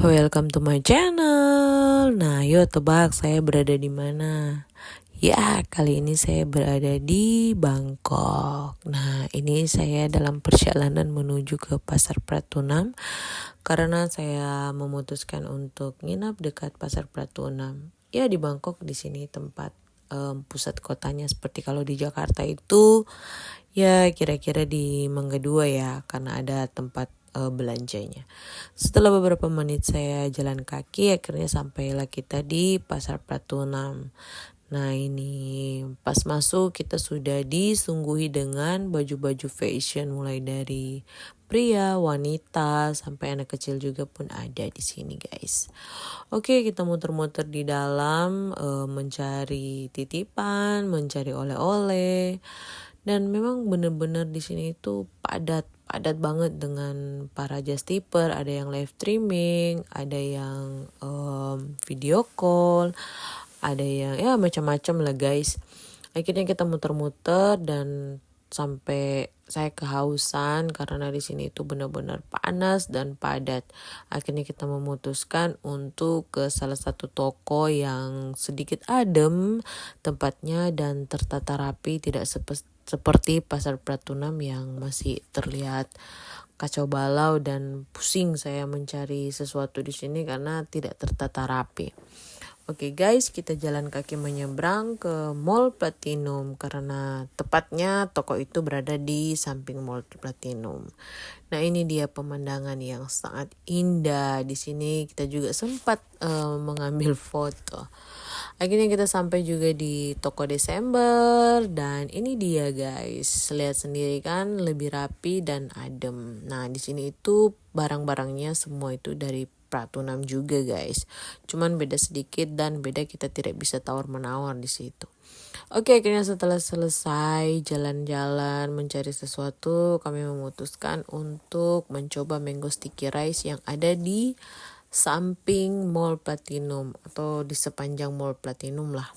Welcome to my channel. Nah, yuk tebak saya berada di mana? Ya, kali ini saya berada di Bangkok. Nah, ini saya dalam perjalanan menuju ke Pasar Pratunam karena saya memutuskan untuk nginap dekat Pasar Pratunam. Ya, di Bangkok di sini tempat pusat kotanya, seperti kalau di Jakarta itu ya kira-kira di Mangga 2 ya, karena ada tempat belanjanya. Setelah beberapa menit saya jalan kaki, akhirnya sampailah kita di Pasar Pratunam. Nah, ini pas masuk kita sudah disungguhi dengan baju-baju fashion, mulai dari pria, wanita, sampai anak kecil juga pun ada di sini, guys. Oke, kita muter-muter di dalam mencari titipan, mencari oleh-oleh. Dan memang benar-benar di sini itu padat banget dengan para just tipper. Ada yang live streaming, ada yang video call, ada yang ya macam-macam lah, guys. Akhirnya kita muter-muter dan sampai saya kehausan karena di sini itu benar-benar panas dan padat. Akhirnya kita memutuskan untuk ke salah satu toko yang sedikit adem tempatnya dan tertata rapi, tidak seperti Pasar Pratunam yang masih terlihat kacau balau dan pusing saya mencari sesuatu di sini karena tidak tertata rapi. Oke guys, kita jalan kaki menyeberang ke Mall Platinum karena tepatnya toko itu berada di samping Mall Platinum. Nah, ini dia pemandangan yang sangat indah. Di sini kita juga sempat mengambil foto. Akhirnya kita sampai juga di toko Desember dan ini dia, guys. Lihat sendiri kan, lebih rapi dan adem. Nah, di sini itu barang-barangnya semua itu dari Pratunam juga, guys. Cuman beda sedikit dan beda kita tidak bisa tawar-menawar di situ. Oke, akhirnya setelah selesai jalan-jalan mencari sesuatu, kami memutuskan untuk mencoba mango sticky rice yang ada di samping Mall Platinum atau di sepanjang Mall Platinum lah.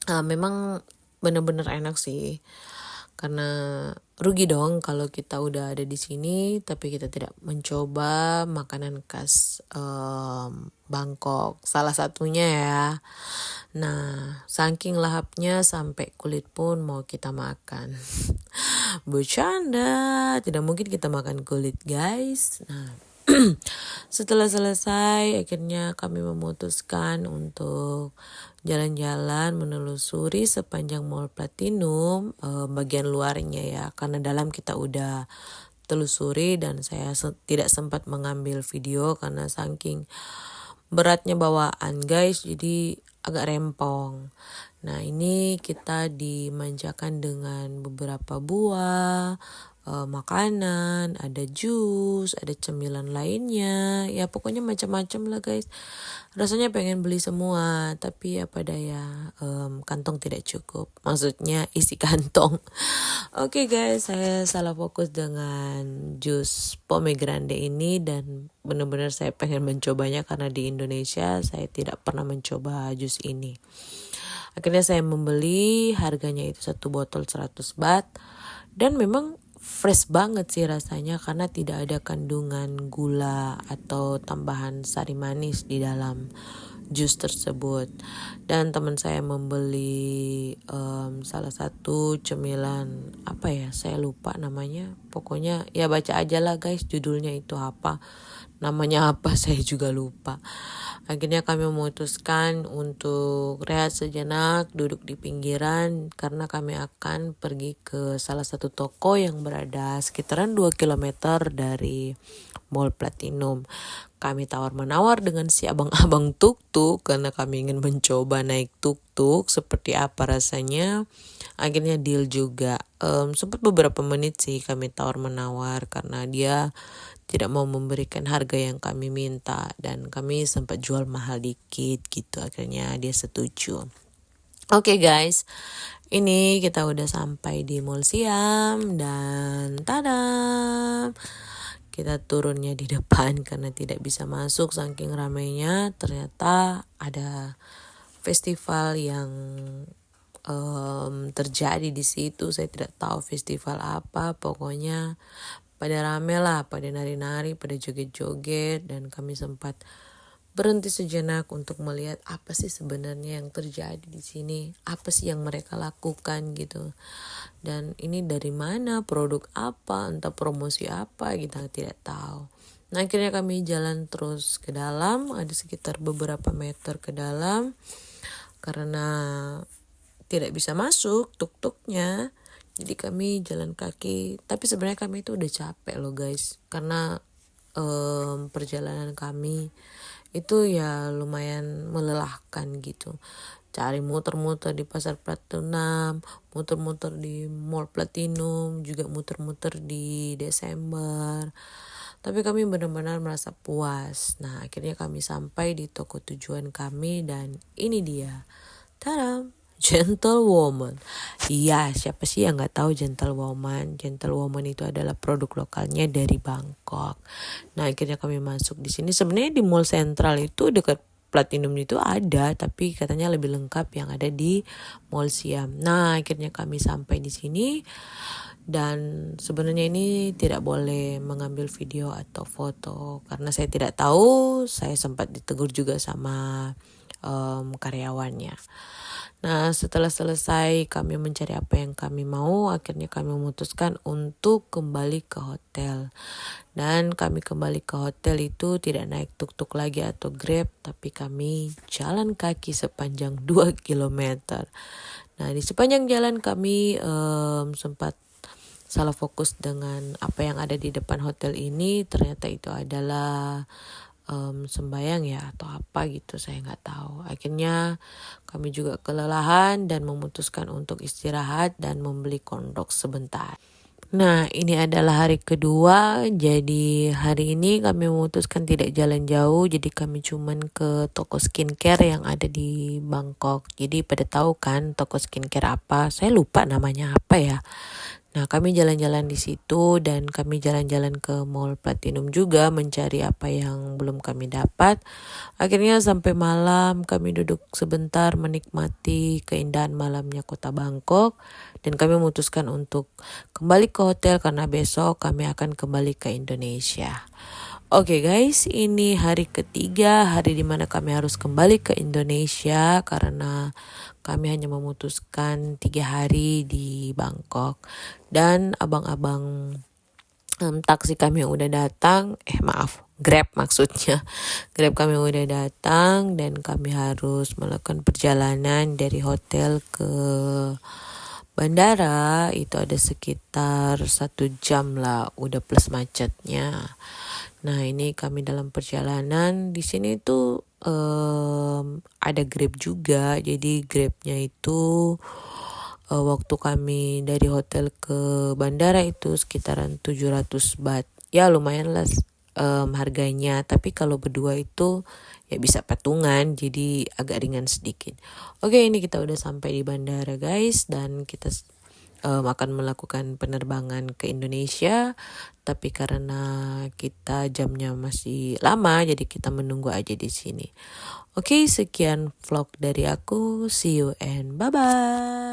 Memang benar-benar enak sih. Karena rugi dong kalau kita udah ada di sini tapi kita tidak mencoba makanan khas Bangkok. Salah satunya ya. Nah, saking lahapnya sampai kulit pun mau kita makan. Bercanda, tidak mungkin kita makan kulit, guys. Nah, setelah selesai, akhirnya kami memutuskan untuk jalan-jalan menelusuri sepanjang Mall Platinum, bagian luarnya ya, karena dalam kita udah telusuri dan saya tidak sempat mengambil video karena saking beratnya bawaan, guys, jadi agak rempong. Nah, ini kita dimanjakan dengan beberapa buah, makanan, ada jus, ada cemilan lainnya, ya pokoknya macam-macam lah, guys. Rasanya pengen beli semua, tapi apa daya, kantong tidak cukup. Maksudnya isi kantong. Oke, guys, saya salah fokus dengan jus pomegranate ini dan benar-benar saya pengen mencobanya karena di Indonesia saya tidak pernah mencoba jus ini. Akhirnya saya membeli, harganya itu satu botol 100 baht dan memang fresh banget sih rasanya karena tidak ada kandungan gula atau tambahan sari manis di dalam jus tersebut. Dan teman saya membeli salah satu cemilan, apa ya, saya lupa namanya. Pokoknya ya baca aja lah, guys, judulnya itu apa, namanya apa saya juga lupa. Akhirnya kami memutuskan untuk rehat sejenak, duduk di pinggiran karena kami akan pergi ke salah satu toko yang berada sekitaran 2 kilometer dari Mall Platinum. Kami tawar-menawar dengan si abang-abang tuk-tuk karena kami ingin mencoba naik tuk-tuk seperti apa rasanya. Akhirnya deal juga. Sempat beberapa menit sih kami tawar-menawar karena dia tidak mau memberikan harga yang kami minta dan kami sempat jual mahal dikit gitu. Akhirnya dia setuju. Oke, guys, ini kita udah sampai di Mall Siam dan tadam, kita turunnya di depan karena tidak bisa masuk saking ramainya. Ternyata ada festival yang terjadi di situ. Saya tidak tahu festival apa, pokoknya pada rame lah, pada nari-nari, pada joget-joget, dan kami sempat berhenti sejenak untuk melihat apa sih sebenarnya yang terjadi di sini, apa sih yang mereka lakukan gitu. Dan ini dari mana, produk apa, entah promosi apa, kita tidak tahu. Nah, akhirnya kami jalan terus ke dalam, ada sekitar beberapa meter ke dalam, karena tidak bisa masuk tuk-tuknya. Jadi kami jalan kaki, tapi sebenarnya kami itu udah capek loh guys, karena perjalanan kami itu ya lumayan melelahkan gitu. Cari muter-muter di pasar Platinum, muter-muter di Mall Platinum, juga muter-muter di Desember. Tapi kami benar-benar merasa puas. Nah, akhirnya kami sampai di toko tujuan kami dan ini dia. Tadam! Gentlewoman. Iya, siapa sih yang nggak tahu Gentlewoman? Gentlewoman itu adalah produk lokalnya dari Bangkok. Nah, akhirnya kami masuk di sini. Sebenarnya di Mall Sentral itu dekat Platinum itu ada, tapi katanya lebih lengkap yang ada di Mall Siam. Nah, akhirnya kami sampai di sini. Dan sebenarnya ini tidak boleh mengambil video atau foto karena saya tidak tahu. Saya sempat ditegur juga sama karyawannya. Nah, setelah selesai kami mencari apa yang kami mau, akhirnya kami memutuskan untuk kembali ke hotel. Dan kami kembali ke hotel itu tidak naik tuk-tuk lagi atau Grab, tapi kami jalan kaki sepanjang 2 kilometer. Nah, di sepanjang jalan kami sempat salah fokus dengan apa yang ada di depan hotel ini. Ternyata itu adalah sembayang ya atau apa gitu, saya nggak tahu. Akhirnya kami juga kelelahan dan memutuskan untuk istirahat dan membeli kondok sebentar. Nah, ini adalah hari kedua. Jadi hari ini kami memutuskan tidak jalan jauh. Jadi kami cuman ke toko skincare yang ada di Bangkok. Jadi pada tahu kan toko skincare apa? Saya lupa namanya apa ya. Nah, kami jalan-jalan di situ dan kami jalan-jalan ke Mall Platinum juga mencari apa yang belum kami dapat. Akhirnya sampai malam kami duduk sebentar menikmati keindahan malamnya kota Bangkok dan kami memutuskan untuk kembali ke hotel karena besok kami akan kembali ke Indonesia. Oke guys, ini hari ketiga, hari dimana kami harus kembali ke Indonesia karena kami hanya memutuskan 3 hari di Bangkok. Dan abang-abang taksi kami yang udah datang, Grab maksudnya. Grab kami udah datang dan kami harus melakukan perjalanan dari hotel ke bandara. Itu ada sekitar 1 jam lah, udah plus macetnya. Nah, ini kami dalam perjalanan. Di sini tuh ada Grab juga. Jadi Grabnya itu waktu kami dari hotel ke bandara itu sekitaran 700 baht. Ya lumayan lah harganya. Tapi kalau berdua itu ya bisa patungan, jadi agak ringan sedikit. Oke, ini kita udah sampai di bandara guys. Dan kita akan melakukan penerbangan ke Indonesia, tapi karena kita jamnya masih lama, jadi kita menunggu aja di sini. Oke, sekian vlog dari aku. See you and bye-bye.